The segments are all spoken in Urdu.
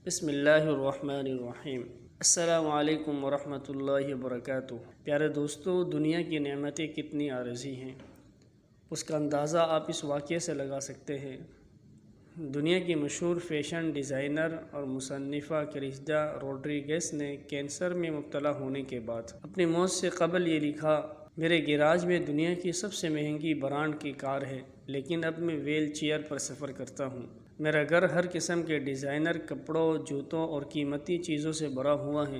بسم اللہ الرحمن الرحیم۔ السلام علیکم ورحمۃ اللہ وبرکاتہ۔ پیارے دوستو، دنیا کی نعمتیں کتنی عارضی ہیں، اس کا اندازہ آپ اس واقعے سے لگا سکتے ہیں۔ دنیا کی مشہور فیشن ڈیزائنر اور مصنفہ کریسڈا روڈریگز نے کینسر میں مبتلا ہونے کے بعد اپنی موت سے قبل یہ لکھا: میرے گیراج میں دنیا کی سب سے مہنگی برانڈ کی کار ہے، لیکن اب میں ویل چیئر پر سفر کرتا ہوں۔ میرا گھر ہر قسم کے ڈیزائنر کپڑوں، جوتوں اور قیمتی چیزوں سے بھرا ہوا ہے،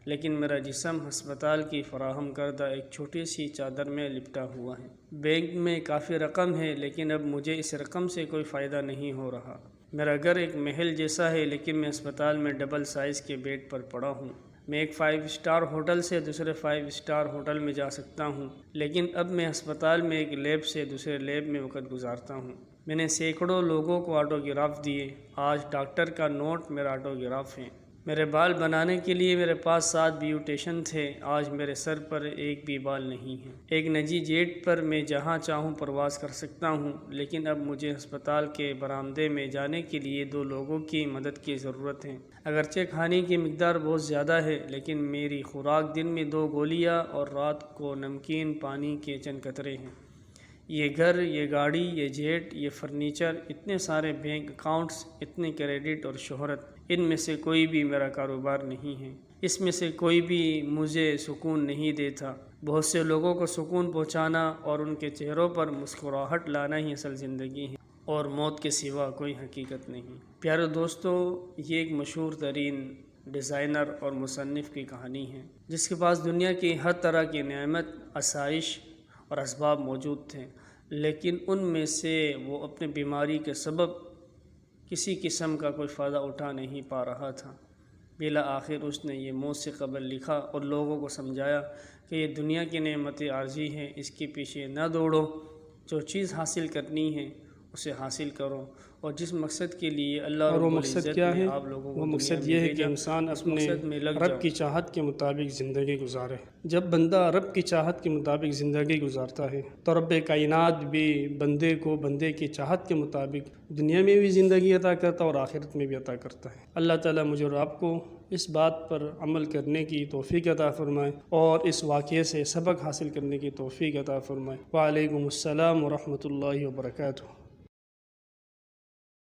لیکن میرا جسم ہسپتال کی فراہم کردہ ایک چھوٹی سی چادر میں لپٹا ہوا ہے۔ بینک میں کافی رقم ہے، لیکن اب مجھے اس رقم سے کوئی فائدہ نہیں ہو رہا۔ میرا گھر ایک محل جیسا ہے، لیکن میں ہسپتال میں ڈبل سائز کے بیڈ پر پڑا ہوں۔ میں ایک 5 اسٹار ہوٹل سے دوسرے 5 اسٹار ہوٹل میں جا سکتا ہوں، لیکن اب میں ہسپتال میں ایک لیب سے دوسرے لیب میں وقت گزارتا ہوں۔ میں نے سینکڑوں لوگوں کو آٹوگراف دیے، آج ڈاکٹر کا نوٹ میرا آٹوگراف ہے۔ میرے بال بنانے کے لیے میرے پاس 7 بیوٹیشن تھے، آج میرے سر پر ایک بھی بال نہیں ہے۔ ایک نجی جیٹ پر میں جہاں چاہوں پرواز کر سکتا ہوں، لیکن اب مجھے ہسپتال کے برآمدے میں جانے کے لیے 2 لوگوں کی مدد کی ضرورت ہے۔ اگرچہ کھانے کی مقدار بہت زیادہ ہے، لیکن میری خوراک دن میں 2 گولیاں اور رات کو نمکین پانی کے چند قطرے ہیں۔ یہ گھر، یہ گاڑی، یہ جیٹ، یہ فرنیچر، اتنے سارے بینک اکاؤنٹس، اتنے کریڈٹ اور شہرت، ان میں سے کوئی بھی میرا کاروبار نہیں ہے۔ اس میں سے کوئی بھی مجھے سکون نہیں دیتا۔ بہت سے لوگوں کو سکون پہنچانا اور ان کے چہروں پر مسکراہٹ لانا ہی اصل زندگی ہے، اور موت کے سوا کوئی حقیقت نہیں۔ پیارے دوستو، یہ ایک مشہور ترین ڈیزائنر اور مصنف کی کہانی ہے، جس کے پاس دنیا کی ہر طرح کی نعمت، آسائش اور اسباب موجود تھے، لیکن ان میں سے وہ اپنے بیماری کے سبب کسی قسم کا کوئی فائدہ اٹھا نہیں پا رہا تھا۔ بالآخر اس نے یہ موت سے قبل لکھا اور لوگوں کو سمجھایا کہ یہ دنیا کی نعمتیں عارضی ہیں، اس کے پیچھے نہ دوڑو، جو چیز حاصل کرنی ہے اسے حاصل کرو، اور جس مقصد کے لیے اللہ رب العزت نے آپ لوگوں کو وہ مقصد یہ ہے کہ انسان اپنے رب کی چاہت کے مطابق زندگی گزارے۔ جب بندہ رب کی چاہت کے مطابق زندگی گزارتا ہے تو رب کائنات بھی بندے کو بندے کی چاہت کے مطابق دنیا میں بھی زندگی عطا کرتا اور آخرت میں بھی عطا کرتا ہے۔ اللہ تعالیٰ مجھے اور آپ کو اس بات پر عمل کرنے کی توفیق عطا فرمائے اور اس واقعے سے سبق حاصل کرنے کی توفیق عطا فرمائے۔ وعلیکم السلام ورحمۃ اللہ وبرکاتہ۔